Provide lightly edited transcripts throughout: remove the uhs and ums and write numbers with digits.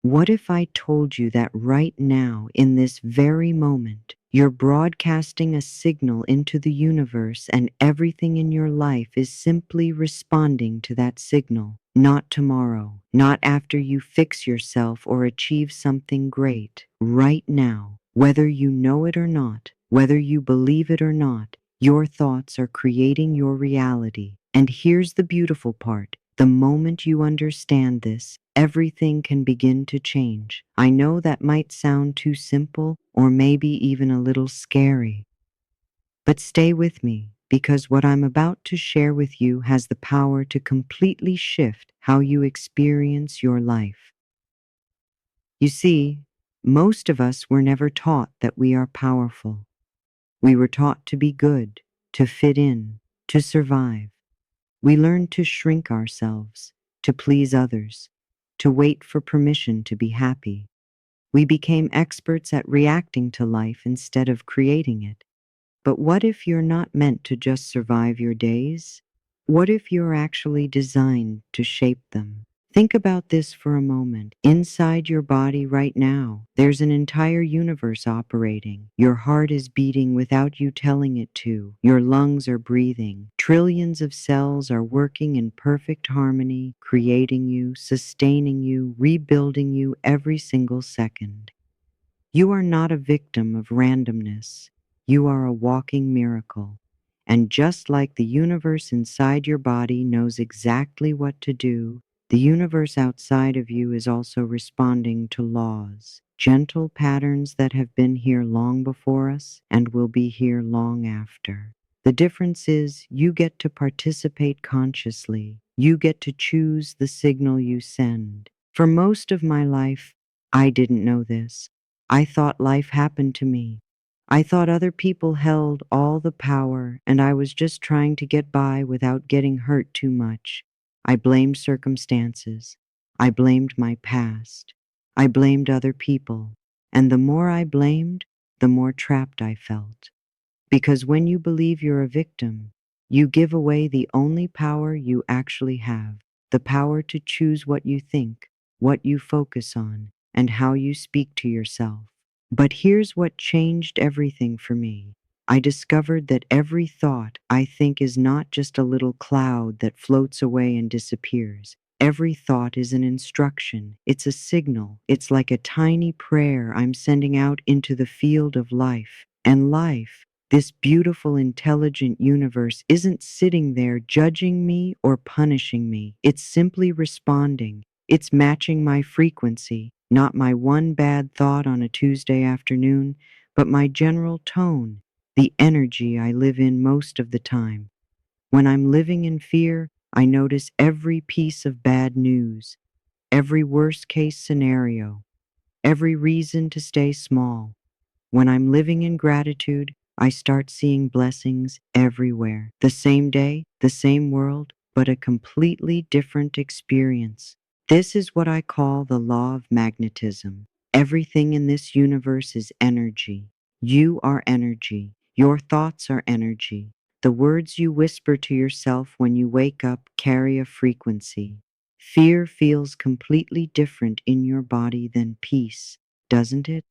What if I told you that right now, in this very moment, you're broadcasting a signal into the universe and everything in your life is simply responding to that signal? Not tomorrow, not after you fix yourself or achieve something great. Right now, whether you know it or not, whether you believe it or not, your thoughts are creating your reality. And here's the beautiful part. The moment you understand this, everything can begin to change. I know that might sound too simple or maybe even a little scary, but stay with me because what I'm about to share with you has the power to completely shift how you experience your life. You see, most of us were never taught that we are powerful. We were taught to be good, to fit in, to survive. We learned to shrink ourselves, to please others, to wait for permission to be happy. We became experts at reacting to life instead of creating it. But what if you're not meant to just survive your days? What if you're actually designed to shape them? Think about this for a moment. Inside your body right now, there's an entire universe operating. Your heart is beating without you telling it to. Your lungs are breathing. Trillions of cells are working in perfect harmony, creating you, sustaining you, rebuilding you every single second. You are not a victim of randomness. You are a walking miracle. And just like the universe inside your body knows exactly what to do, the universe outside of you is also responding to laws, gentle patterns that have been here long before us and will be here long after. The difference is you get to participate consciously. You get to choose the signal you send. For most of my life, I didn't know this. I thought life happened to me. I thought other people held all the power and I was just trying to get by without getting hurt too much. I blamed circumstances. I blamed my past. I blamed other people. And the more I blamed, the more trapped I felt. Because when you believe you're a victim, you give away the only power you actually have, the power to choose what you think, what you focus on, and how you speak to yourself. But here's what changed everything for me. I discovered that every thought I think is not just a little cloud that floats away and disappears. Every thought is an instruction. It's a signal. It's like a tiny prayer I'm sending out into the field of life. And life, this beautiful, intelligent universe, isn't sitting there judging me or punishing me. It's simply responding. It's matching my frequency, not my one bad thought on a Tuesday afternoon, but my general tone, the energy I live in most of the time. When I'm living in fear, I notice every piece of bad news, every worst-case scenario, every reason to stay small. When I'm living in gratitude, I start seeing blessings everywhere. The same day, the same world, but a completely different experience. This is what I call the law of magnetism. Everything in this universe is energy. You are energy. Your thoughts are energy. The words you whisper to yourself when you wake up carry a frequency. Fear feels completely different in your body than peace, doesn't it?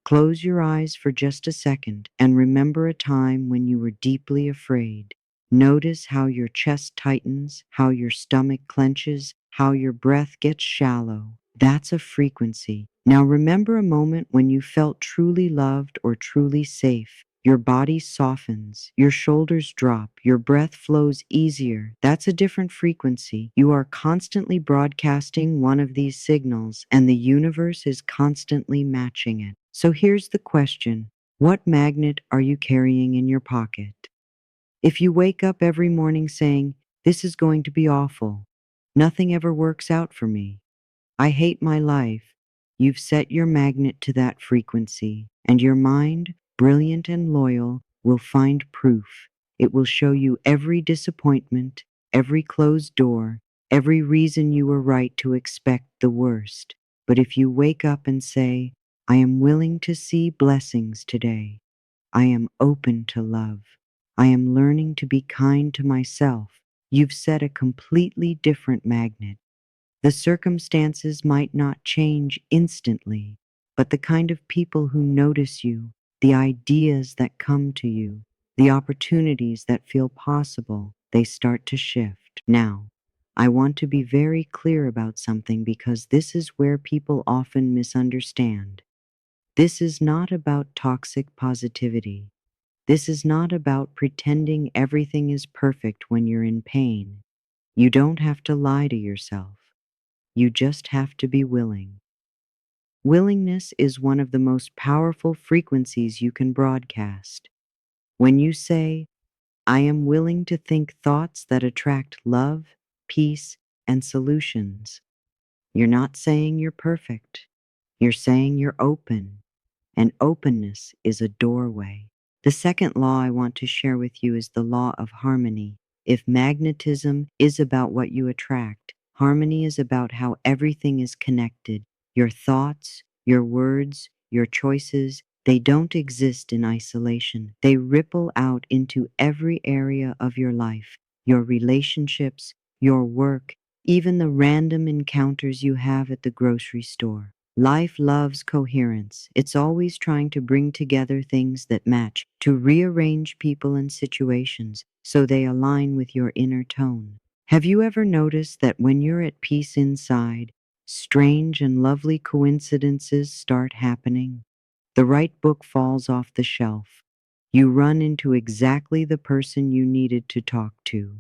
Close your eyes for just a second and remember a time when you were deeply afraid. Notice how your chest tightens, how your stomach clenches, how your breath gets shallow. That's a frequency. Now remember a moment when you felt truly loved or truly safe. Your body softens, your shoulders drop, your breath flows easier. That's a different frequency. You are constantly broadcasting one of these signals, and the universe is constantly matching it. So here's the question. What magnet are you carrying in your pocket? If you wake up every morning saying, "This is going to be awful. Nothing ever works out for me. I hate my life," you've set your magnet to that frequency, and your mind, brilliant and loyal, will find proof. It will show you every disappointment, every closed door, every reason you were right to expect the worst. But if you wake up and say, "I am willing to see blessings today. I am open to love. I am learning to be kind to myself," you've set a completely different magnet. The circumstances might not change instantly, but the kind of people who notice you, the ideas that come to you, the opportunities that feel possible, they start to shift. Now, I want to be very clear about something because this is where people often misunderstand. This is not about toxic positivity. This is not about pretending everything is perfect when you're in pain. You don't have to lie to yourself. You just have to be willing. Willingness is one of the most powerful frequencies you can broadcast. When you say, I am willing to think thoughts that attract love, peace, and solutions, you're not saying you're perfect. You're saying you're open, and openness is a doorway. The second law I want to share with you is the law of harmony. If magnetism is about what you attract, harmony is about how everything is connected. Your thoughts, your words, your choices, they don't exist in isolation. They ripple out into every area of your life, your relationships, your work, even the random encounters you have at the grocery store. Life loves coherence. It's always trying to bring together things that match, to rearrange people and situations so they align with your inner tone. Have you ever noticed that when you're at peace inside, strange and lovely coincidences start happening? The right book falls off the shelf. You run into exactly the person you needed to talk to.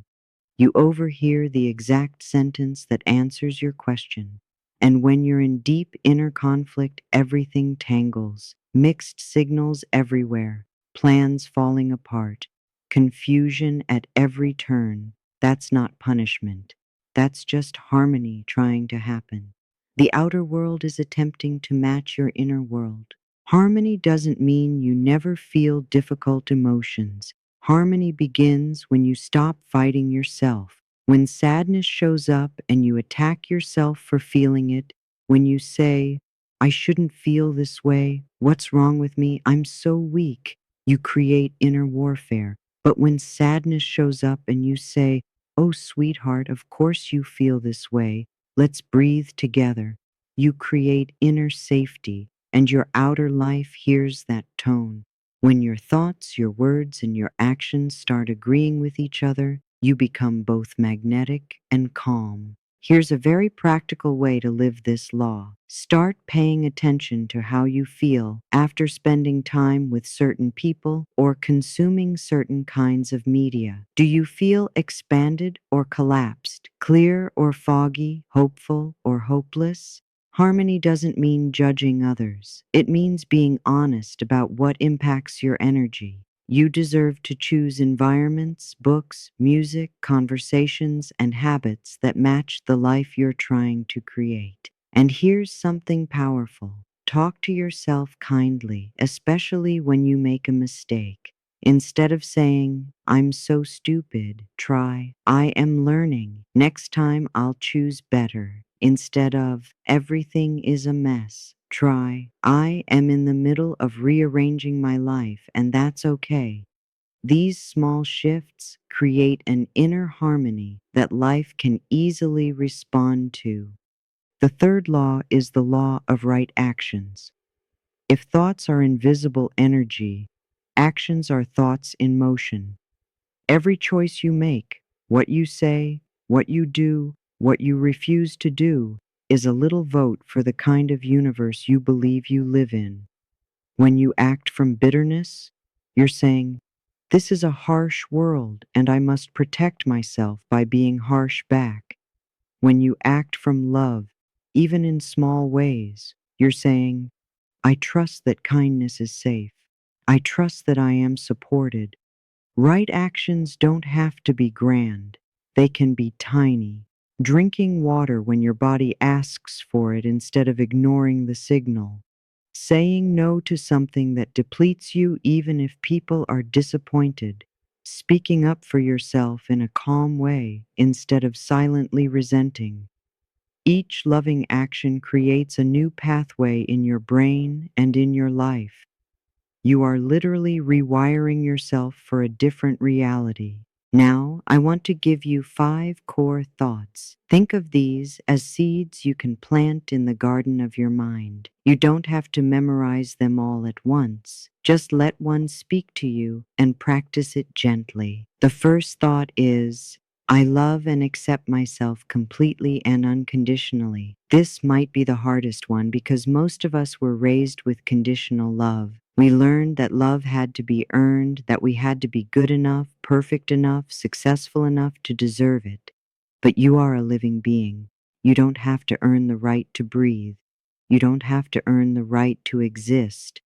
You overhear the exact sentence that answers your question. And when you're in deep inner conflict, everything tangles. Mixed signals everywhere, plans falling apart, confusion at every turn. That's not punishment. That's just harmony trying to happen. The outer world is attempting to match your inner world. Harmony doesn't mean you never feel difficult emotions. Harmony begins when you stop fighting yourself. When sadness shows up and you attack yourself for feeling it, when you say, I shouldn't feel this way, what's wrong with me, I'm so weak, you create inner warfare. But when sadness shows up and you say, oh, sweetheart, of course you feel this way, let's breathe together, you create inner safety, and your outer life hears that tone. When your thoughts, your words, and your actions start agreeing with each other, you become both magnetic and calm. Here's a very practical way to live this law. Start paying attention to how you feel after spending time with certain people or consuming certain kinds of media. Do you feel expanded or collapsed, clear or foggy, hopeful or hopeless? Harmony doesn't mean judging others. It means being honest about what impacts your energy. You deserve to choose environments, books, music, conversations, and habits that match the life you're trying to create. And here's something powerful. Talk to yourself kindly, especially when you make a mistake. Instead of saying, I'm so stupid, try, I am learning. Next time I'll choose better. Instead of, everything is a mess, try, I am in the middle of rearranging my life and that's okay. These small shifts create an inner harmony that life can easily respond to. The third law is the law of right actions. If thoughts are invisible energy, actions are thoughts in motion. Every choice you make, what you say, what you do, what you refuse to do, is a little vote for the kind of universe you believe you live in. When you act from bitterness, you're saying, this is a harsh world and I must protect myself by being harsh back. When you act from love, even in small ways, you're saying, I trust that kindness is safe. I trust that I am supported. Right actions don't have to be grand. They can be tiny. Drinking water when your body asks for it instead of ignoring the signal. Saying no to something that depletes you even if people are disappointed. Speaking up for yourself in a calm way instead of silently resenting. Each loving action creates a new pathway in your brain and in your life. You are literally rewiring yourself for a different reality. Now, I want to give you 5 core thoughts. Think of these as seeds you can plant in the garden of your mind. You don't have to memorize them all at once. Just let one speak to you and practice it gently. The first thought is, I love and accept myself completely and unconditionally. This might be the hardest one because most of us were raised with conditional love. We learned that love had to be earned, that we had to be good enough, perfect enough, successful enough to deserve it. But you are a living being. You don't have to earn the right to breathe. You don't have to earn the right to exist.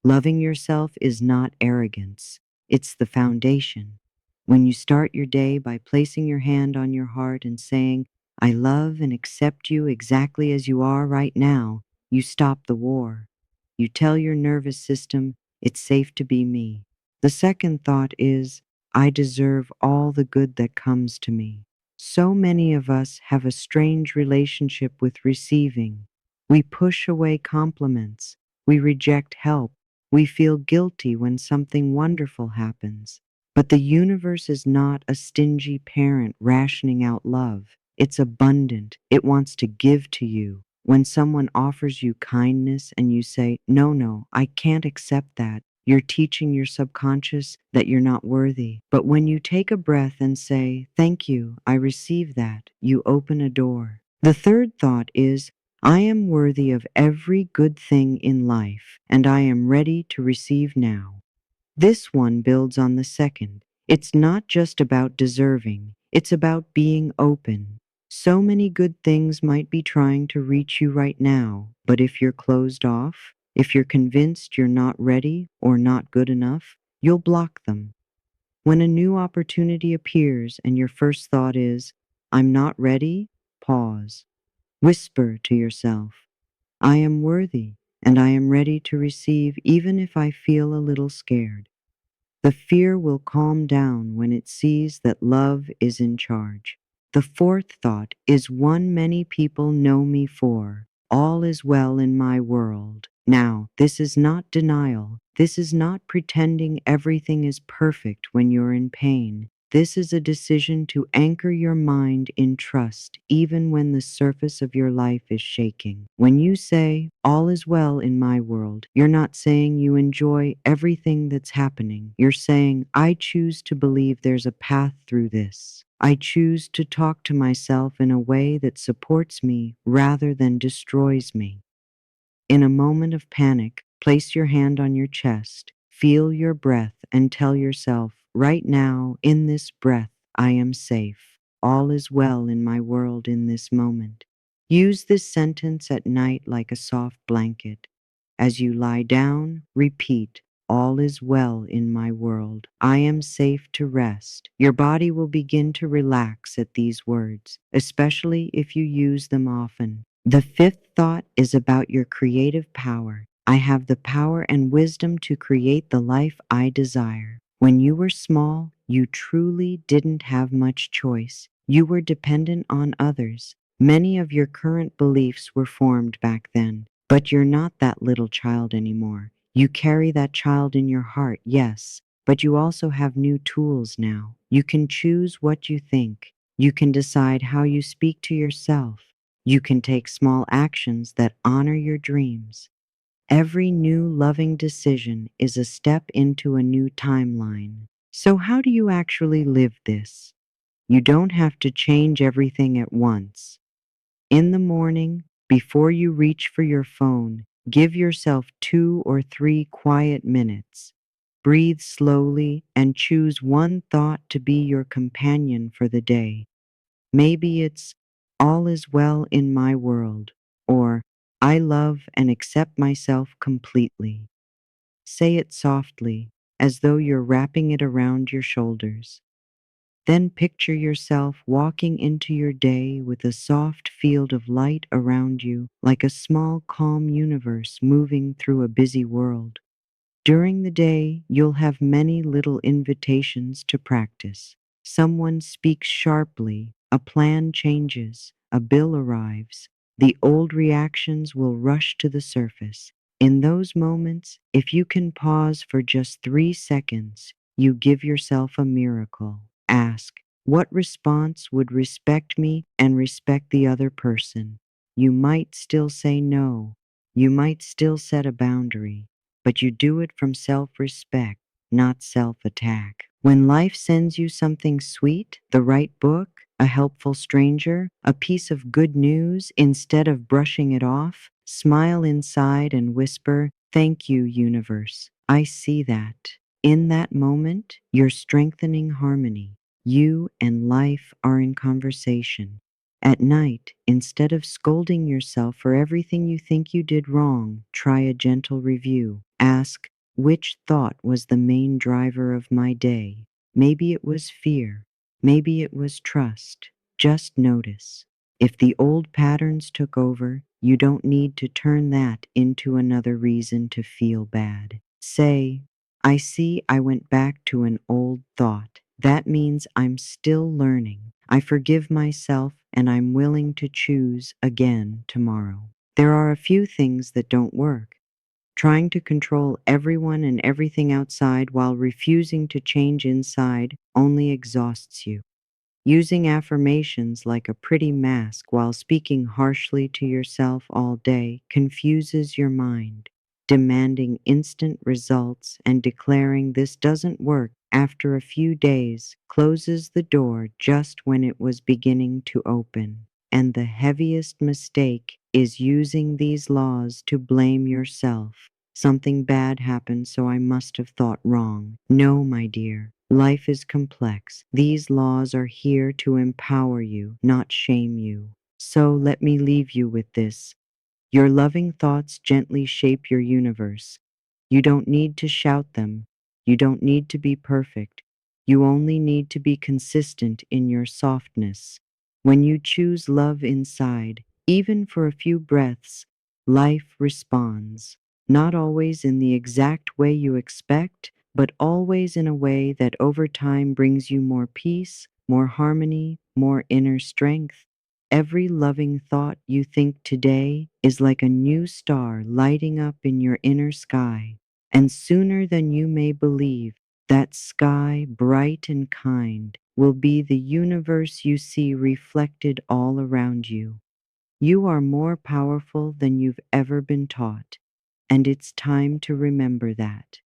Loving yourself is not arrogance. It's the foundation. When you start your day by placing your hand on your heart and saying, I love and accept you exactly as you are right now, you stop the war. You tell your nervous system, it's safe to be me. The second thought is, I deserve all the good that comes to me. So many of us have a strange relationship with receiving. We push away compliments. We reject help. We feel guilty when something wonderful happens. But the universe is not a stingy parent rationing out love. It's abundant. It wants to give to you. When someone offers you kindness and you say, no, no, I can't accept that, you're teaching your subconscious that you're not worthy. But when you take a breath and say, thank you, I receive that, you open a door. The third thought is, I am worthy of every good thing in life, and I am ready to receive now. This one builds on the second. It's not just about deserving, it's about being open. So many good things might be trying to reach you right now, but if you're closed off, if you're convinced you're not ready or not good enough, you'll block them. When a new opportunity appears and your first thought is, I'm not ready, pause. Whisper to yourself, I am worthy and I am ready to receive even if I feel a little scared. The fear will calm down when it sees that love is in charge. The fourth thought is one many people know me for. All is well in my world. Now, this is not denial. This is not pretending everything is perfect when you're in pain. This is a decision to anchor your mind in trust even when the surface of your life is shaking. When you say, all is well in my world, you're not saying you enjoy everything that's happening. You're saying, I choose to believe there's a path through this. I choose to talk to myself in a way that supports me rather than destroys me. In a moment of panic, place your hand on your chest, feel your breath, and tell yourself, right now, in this breath, I am safe. All is well in my world in this moment. Use this sentence at night like a soft blanket. As you lie down, repeat, all is well in my world. I am safe to rest. Your body will begin to relax at these words, especially if you use them often. The fifth thought is about your creative power. I have the power and wisdom to create the life I desire. When you were small, you truly didn't have much choice. You were dependent on others. Many of your current beliefs were formed back then, but you're not that little child anymore. You carry that child in your heart, yes, but you also have new tools now. You can choose what you think. You can decide how you speak to yourself. You can take small actions that honor your dreams. Every new loving decision is a step into a new timeline. So how do you actually live this? You don't have to change everything at once. In the morning, before you reach for your phone, give yourself 2 or 3 quiet minutes. Breathe slowly and choose one thought to be your companion for the day. Maybe it's, all is well in my world, or I love and accept myself completely. Say it softly, as though you're wrapping it around your shoulders. Then picture yourself walking into your day with a soft field of light around you, like a small, calm universe moving through a busy world. During the day, you'll have many little invitations to practice. Someone speaks sharply, a plan changes, a bill arrives. The old reactions will rush to the surface. In those moments, if you can pause for just 3 seconds, you give yourself a miracle. Ask, what response would respect me and respect the other person? You might still say no. You might still set a boundary, but you do it from self-respect, not self-attack. When life sends you something sweet, the right book, a helpful stranger, a piece of good news, instead of brushing it off, smile inside and whisper, "Thank you, universe. I see that." In that moment, you're strengthening harmony. You and life are in conversation. At night, instead of scolding yourself for everything you think you did wrong, try a gentle review. Ask, which thought was the main driver of my day? Maybe it was fear. Maybe it was trust. Just notice. If the old patterns took over, you don't need to turn that into another reason to feel bad. Say, I see I went back to an old thought. That means I'm still learning. I forgive myself and I'm willing to choose again tomorrow. There are a few things that don't work. Trying to control everyone and everything outside while refusing to change inside only exhausts you. Using affirmations like a pretty mask while speaking harshly to yourself all day confuses your mind. Demanding instant results and declaring this doesn't work after a few days closes the door just when it was beginning to open. And the heaviest mistake is using these laws to blame yourself. Something bad happened, so I must have thought wrong. No, my dear. Life is complex. These laws are here to empower you, not shame you. So let me leave you with this. Your loving thoughts gently shape your universe. You don't need to shout them. You don't need to be perfect. You only need to be consistent in your softness. When you choose love inside, even for a few breaths, life responds. Not always in the exact way you expect, but always in a way that over time brings you more peace, more harmony, more inner strength. Every loving thought you think today is like a new star lighting up in your inner sky, and sooner than you may believe, that sky, bright and kind, will be the universe you see reflected all around you. You are more powerful than you've ever been taught, and it's time to remember that.